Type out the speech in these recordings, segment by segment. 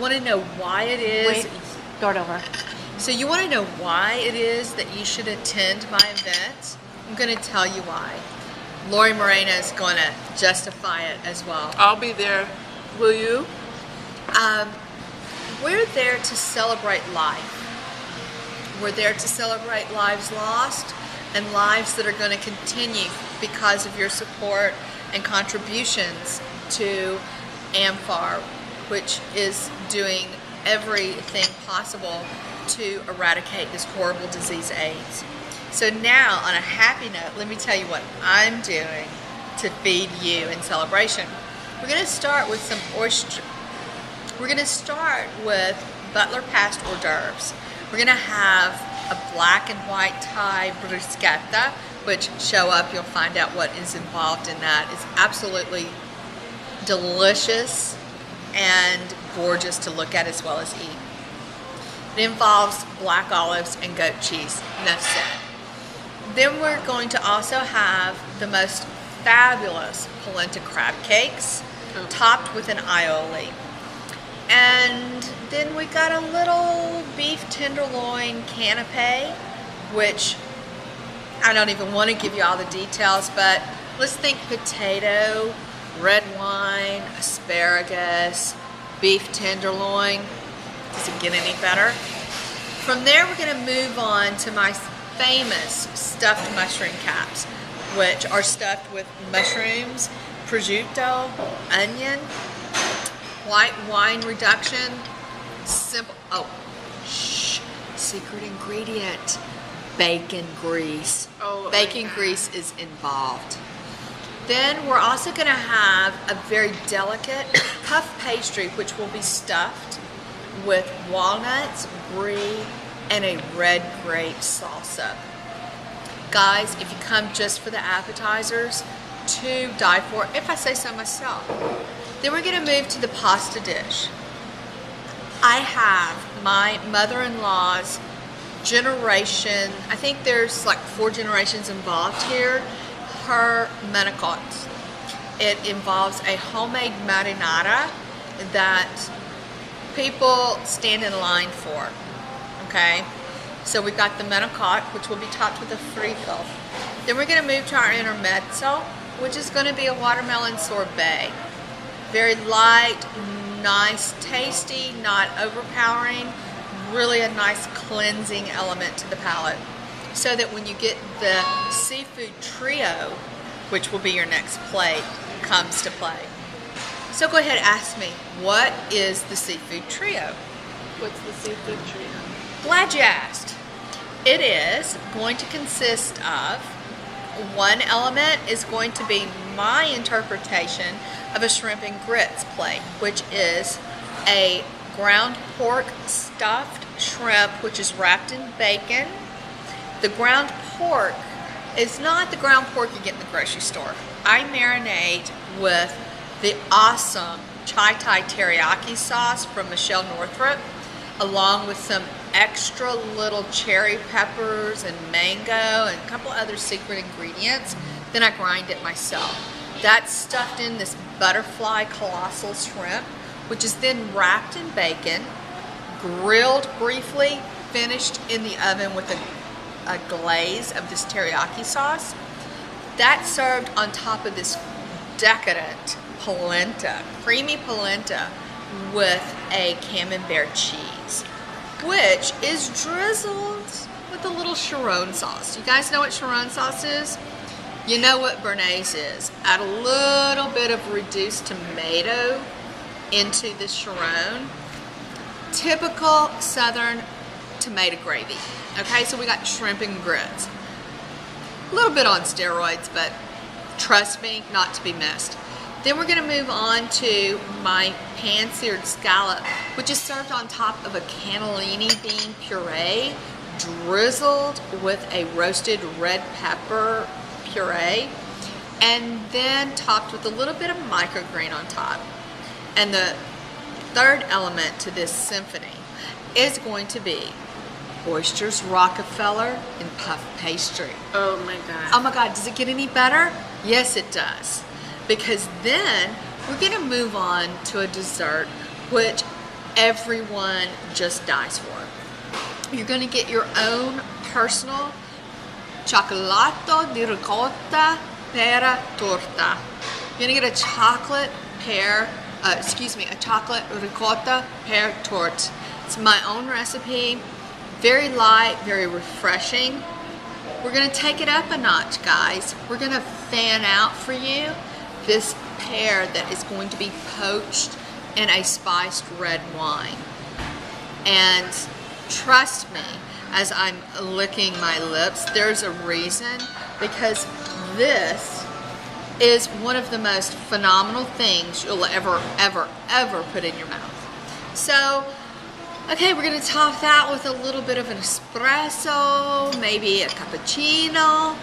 want to know why it is. Wait, start over. So you want to know why it is that you should attend my event? I'm going to tell you why. Lori Moreno is going to justify it as well. I'll be there. Will you? We're there to celebrate life. We're there to celebrate lives lost and lives that are going to continue because of your support and contributions to AMFAR, which is doing everything possible to eradicate this horrible disease, AIDS. So now, on a happy note, let me tell you what I'm doing to feed you in celebration. We're going to start with some oyster. We're going to start with Butler Pass hors d'oeuvres. We're going to have a black and white Thai bruschetta, which show up, you'll find out what is involved in that. It's absolutely delicious and gorgeous to look at as well as eat. It involves black olives and goat cheese, enough said. Then we're going to also have the most fabulous polenta crab cakes, topped with an aioli. And then we got a little beef tenderloin canapé, which I don't even want to give you all the details, but let's think potato, red wine, asparagus, beef tenderloin. Does it get any better? From there, we're going to move on to my famous stuffed mushroom caps, which are stuffed with mushrooms, prosciutto, onion, white wine reduction, simple, secret ingredient, bacon grease. Bacon grease is involved. Then we're also going to have a very delicate puff pastry, which will be stuffed with walnuts, brie, and a red grape salsa. Guys, if you come just for the appetizers, to die for, if I say so myself. Then we're going to move to the pasta dish. I have my mother-in-law's generation, I think there's like 4 generations involved here, her manicotti. It involves a homemade marinara that people stand in line for, okay? So we've got the manicotti, which will be topped with a frico. Then we're going to move to our intermezzo, which is going to be a watermelon sorbet. Very light, nice, tasty, not overpowering, really a nice cleansing element to the palate. So that when you get the seafood trio, which will be your next plate, comes to play. So go ahead and ask me, what is the seafood trio? What's the seafood trio? Glad you asked. It is going to consist of, one element is going to be my interpretation of a shrimp and grits plate, which is a ground pork stuffed shrimp, which is wrapped in bacon. The ground pork is not the ground pork you get in the grocery store. I marinate with the awesome Chai Thai teriyaki sauce from Michelle Northrup, along with some extra little cherry peppers and mango and a couple other secret ingredients. Then I grind it myself. That's stuffed in this butterfly colossal shrimp, which is then wrapped in bacon, grilled briefly, finished in the oven with a glaze of this teriyaki sauce. That's served on top of this decadent polenta, creamy polenta with a camembert cheese, which is drizzled with a little Chiron sauce. You guys know what Chiron sauce is? You know what Bernaise is. Add a little bit of reduced tomato into the Chiron. Typical Southern tomato gravy. Okay, so we got shrimp and grits. A little bit on steroids, but trust me, not to be missed. Then we're going to move on to my pan-seared scallop, which is served on top of a cannellini bean puree, drizzled with a roasted red pepper puree, and then topped with a little bit of microgreen on top. And the third element to this symphony is going to be oysters Rockefeller and puff pastry. Oh my God. Oh my God, does it get any better? Yes, it does. Because then we're going to move on to a dessert, which everyone just dies for. You're going to get your own personal cioccolato di ricotta per torta. You're going to get a chocolate ricotta per torte. It's my own recipe, very light, very refreshing. We're going to take it up a notch, guys. We're going to fan out for you this pear that is going to be poached in a spiced red wine. And trust me, as I'm licking my lips, there's a reason, because this is one of the most phenomenal things you'll ever put in your mouth. So, okay, we're gonna top that with a little bit of an espresso, maybe a cappuccino.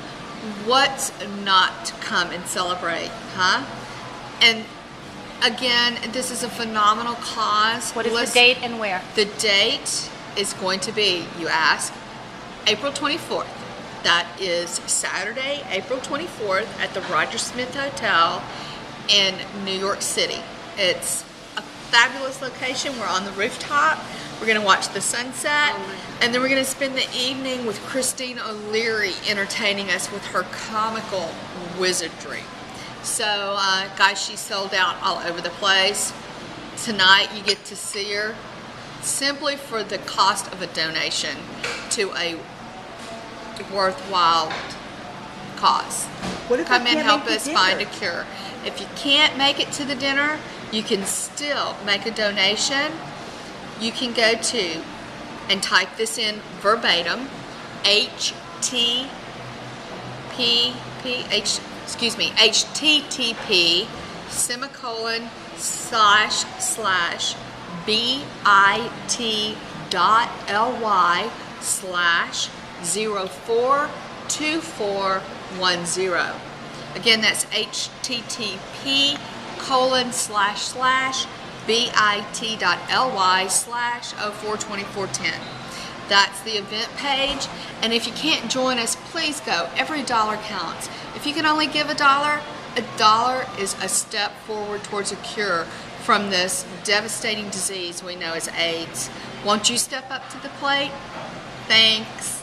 What's not to come and celebrate, huh? And again, this is a phenomenal cause. What is the date and where? The date is going to be, you ask, April 24th. That is Saturday, April 24th at the Roger Smith Hotel in New York City. It's a fabulous location. We're on the rooftop. We're going to watch the sunset, and then we're going to spend the evening with Christine O'Leary entertaining us with her comical wizardry. So, guys, she's sold out all over the place. Tonight, you get to see her simply for the cost of a donation to a worthwhile cause. Come and help us find a cure. If you can't make it to the dinner, you can still make a donation. You can go to and type this in verbatim, http bit.ly/bit.ly/042410. Again, that's http://bit.ly/042410. That's the event page, and if you can't join us, please go. Every dollar counts. If you can only give a dollar is a step forward towards a cure from this devastating disease we know as AIDS. Won't you step up to the plate? Thanks.